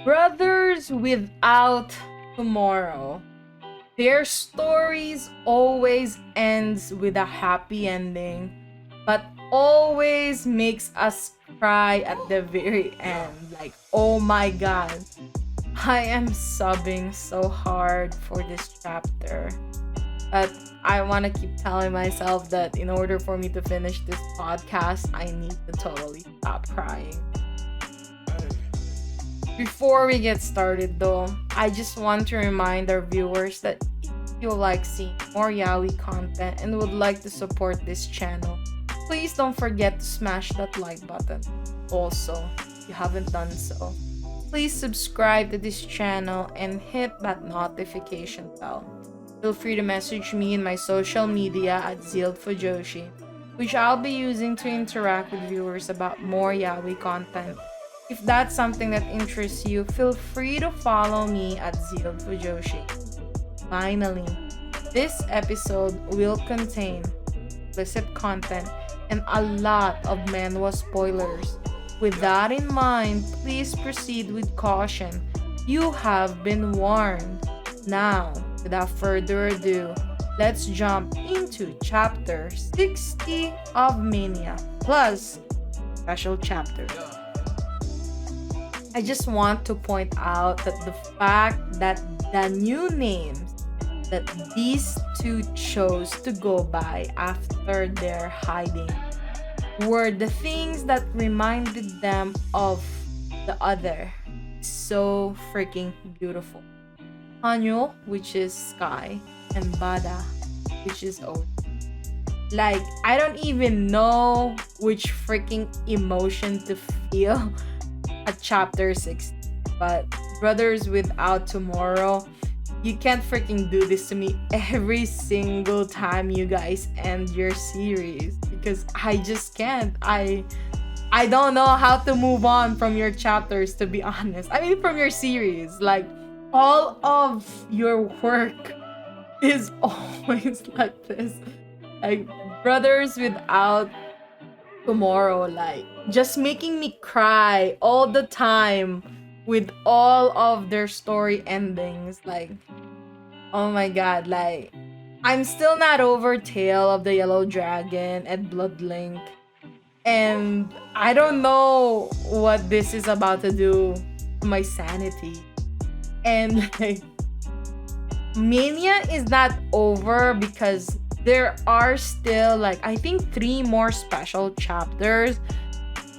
Brothers Without Tomorrow. Their stories always ends with a happy ending, but always makes us cry at the very end. Like, oh my god. I am sobbing so hard for this chapter. But I want to keep telling myself that in order for me to finish this podcast, I need to totally stop crying. Before we get started though, I just want to remind our viewers that if you like seeing more yaoi content and would like to support this channel, please don't forget to smash that like button. Also, if you haven't done so, please subscribe to this channel and hit that notification bell. Feel free to message me in my social media at ZEALED FUJOSHI, which I'll be using to interact with viewers about more yaoi content. If that's something that interests you, feel free to follow me at ZEALED FUJOSHI. Finally, this episode will contain explicit content and a lot of manhwa spoilers. With that in mind, please proceed with caution. You have been warned. Now, without further ado, let's jump into chapter 60 of Mania, plus special chapter. I just want to point out that the fact that the new names that these two chose to go by after their hiding were the things that reminded them of the other. So freaking beautiful. HA-NEUL, which is sky, and BADA, which is ocean. Like, I don't even know which freaking emotion to feel at chapter 6, but Brothers Without Tomorrow, you can't freaking do this to me every single time you guys end your series, because I just can't. I don't know how to move on from your chapters, to be honest. I mean, from your series. Like, all of your work is always like this. Like, Brothers Without Tomorrow, like, just making me cry all the time with all of their story endings. Like, oh my god, like, I'm still not over Tale of the Yellow Dragon and Bloodlink, and I don't know what this is about to do to my sanity. And like, Mania is not over because there are still, like, I think 3 more special chapters,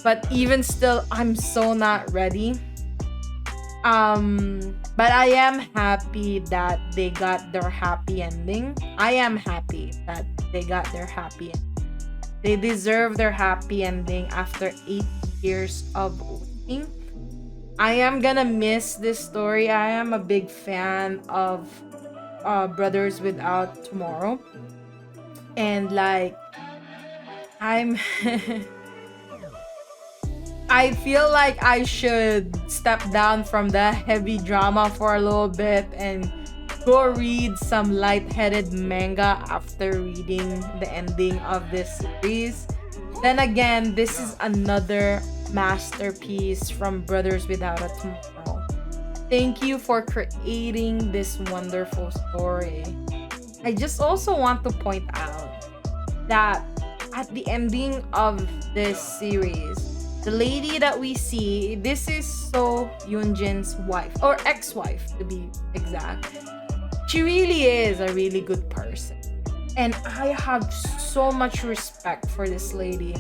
but even still, I'm so not ready. But I am happy that they got their happy ending. I am happy that they got their happy ending. They deserve their happy ending after 8 years of waiting. I am gonna miss this story. I am a big fan of Brothers Without Tomorrow. And like, I'm I feel like I should step down from the heavy drama for a little bit and go read some lightheaded manga after reading the ending of this series. Then again, this is another masterpiece from Brothers Without a Tomorrow. Thank you for creating this wonderful story. I just also want to point out that at the ending of this series, the lady that we see, this is Seo Yeonjin's wife, or ex-wife to be exact. She really is a really good person. And I have so much respect for this lady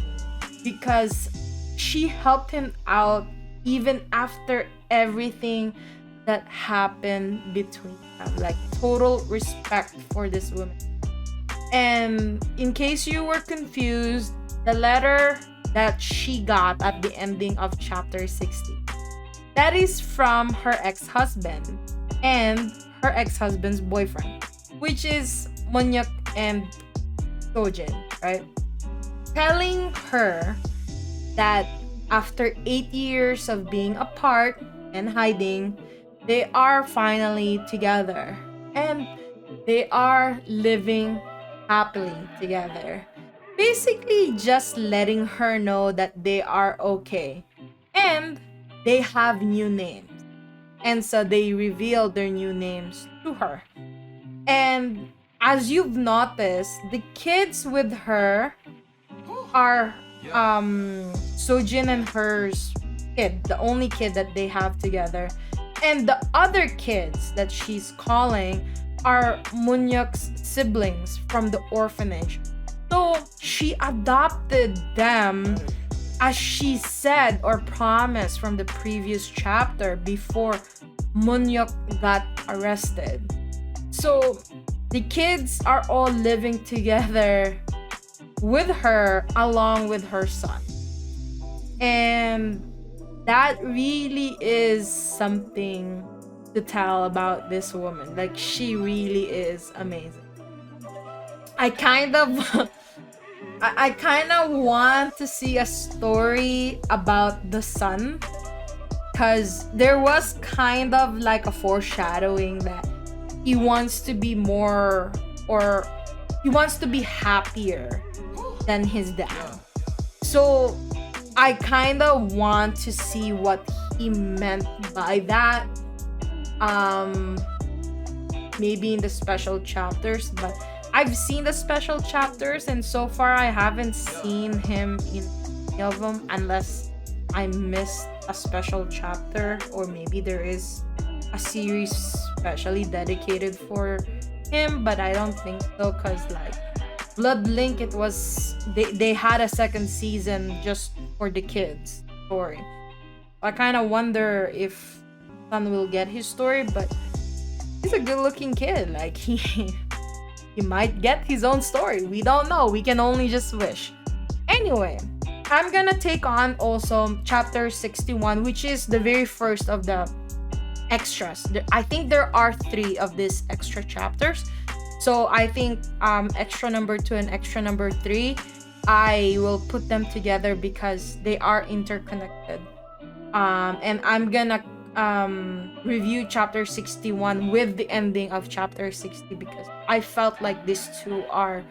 because she helped him out even after everything that happened between them. Like, total respect for this woman. And in case you were confused, the letter that she got at the ending of chapter 60, that is from her ex-husband and her ex-husband's boyfriend, which is Mun-hyeok and Sojin, right? Telling her that after 8 years of being apart and hiding, they are finally together and they are living happily together. Basically just letting her know that they are okay and they have new names. and so they revealed their new names to her. And as you've noticed, the kids with her are Sojin and her's kid, the only kid that they have together. And the other kids that she's calling are Mun-hyeok's siblings from the orphanage. So she adopted them as she said or promised from the previous chapter before Mun-hyeok got arrested. So the kids are all living together with her along with her son. And that really is something to tell about this woman. Like, she really is amazing. I kind of I kind of want to see a story about the son, because there was kind of like a foreshadowing that he wants to be more, or he wants to be happier than his dad. So I kind of want to see what he meant by that. Maybe in the special chapters, but I've seen the special chapters, and so far I haven't seen him in any of them, unless I missed a special chapter, or maybe there is a series specially dedicated for him, but I don't think so, because like Blood Link, it was they had a second season just for the kids story. I kind of wonder if Sun will get his story, but he's a good-looking kid. Like he might get his own story. We don't know. We can only just wish. Anyway, I'm gonna take on also chapter 61, which is the very first of the extras. I think there are 3 of these extra chapters. So I think extra number 2 and extra number 3, I will put them together because they are interconnected. And I'm gonna review chapter 61 with the ending of chapter 60 because I felt like these 2 are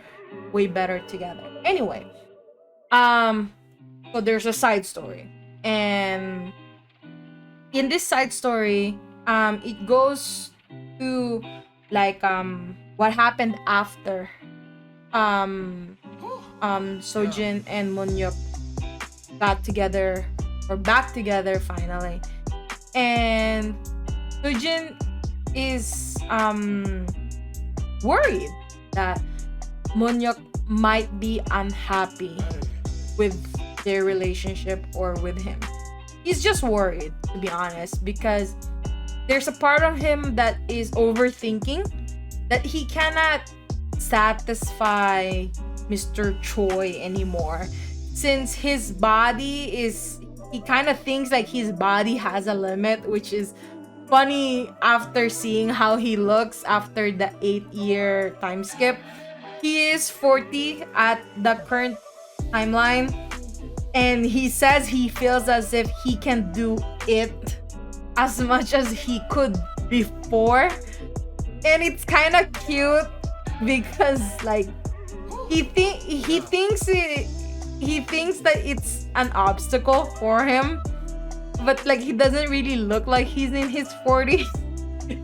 way better together. Anyway, so there's a side story, and in this side story, it goes to like what happened after Sojin and Mun-hyeok got together, or back together finally. And Sojin is worried that Mun-hyeok might be unhappy with their relationship or with him. He's just worried, to be honest, because there's a part of him that is overthinking, that he cannot satisfy Mr. Choi anymore, since his body is, he kind of thinks like his body has a limit, which is funny after seeing how he looks after the 8-year time skip. He is 40 at the current timeline, and he says he feels as if he can do it as much as he could before. And it's kind of cute because like he thinks that it's an obstacle for him, but like he doesn't really look like he's in his 40s.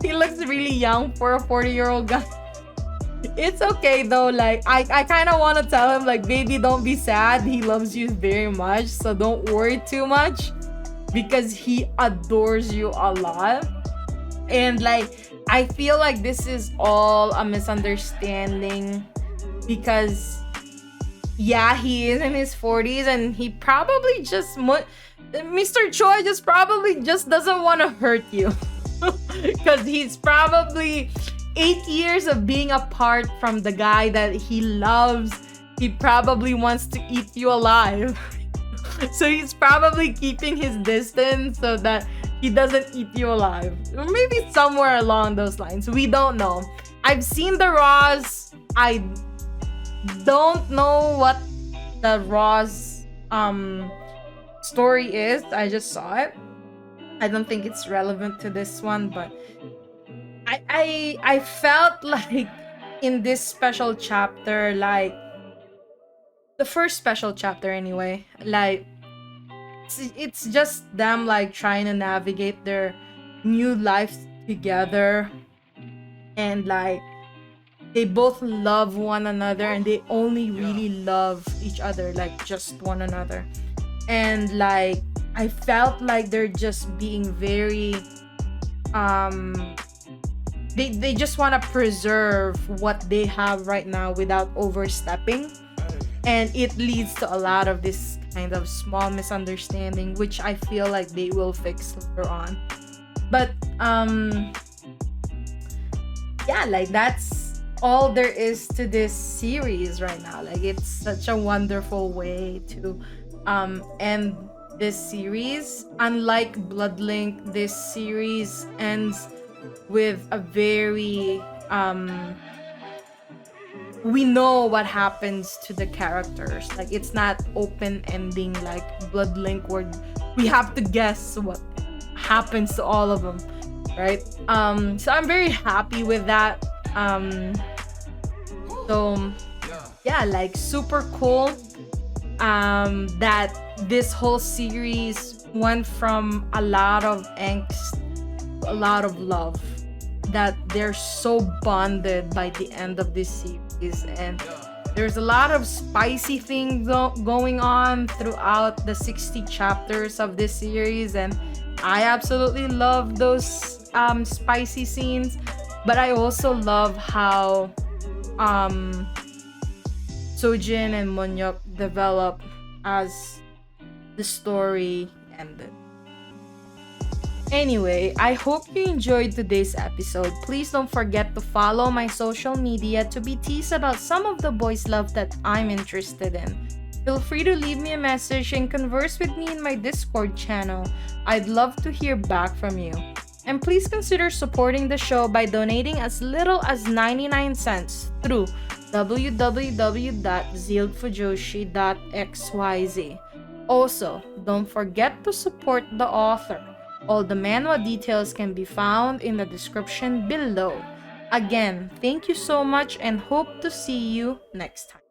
He looks really young for a 40-year-old guy. It's okay though, like I kind of want to tell him like, baby, don't be sad, he loves you very much, so don't worry too much, because he adores you a lot. And like I feel like this is all a misunderstanding, because yeah, he is in his 40s and he probably just Mr. Choi just probably just doesn't want to hurt you. Because he's probably 8 years of being apart from the guy that he loves. He probably wants to eat you alive. So he's probably keeping his distance so that he doesn't eat you alive. Or maybe somewhere along those lines. We don't know. I've seen the Raws. I don't know what the Raws story is. I just saw it. I don't think it's relevant to this one, but I felt like in this special chapter, like the first special chapter anyway, like it's just them like trying to navigate their new life together, and like they both love one another, and they only really love each other, like just one another. And like I felt like they're just being very they just want to preserve what they have right now without overstepping, and it leads to a lot of this kind of small misunderstanding, which I feel like they will fix later on. But yeah, like that's all there is to this series right now. Like it's such a wonderful way to end this series. Unlike Bloodlink, this series ends with a very we know what happens to the characters. Like it's not open ending like Bloodlink, where we have to guess what happens to all of them, right? So I'm very happy with that. So yeah, like super cool that this whole series went from a lot of angst to a lot of love, that they're so bonded by the end of this series. And there's a lot of spicy things going on throughout the 60 chapters of this series, and I absolutely love those spicy scenes. But I also love how Sojin and Mun-hyeok develop as the story ended. Anyway, I hope you enjoyed today's episode. Please don't forget to follow my social media to be teased about some of the boys' love that I'm interested in. Feel free to leave me a message and converse with me in my Discord channel. I'd love to hear back from you. And please consider supporting the show by donating as little as 99 cents through www.zealedfujoshi.xyz. Also, don't forget to support the author. All the manhwa details can be found in the description below. Again, thank you so much and hope to see you next time.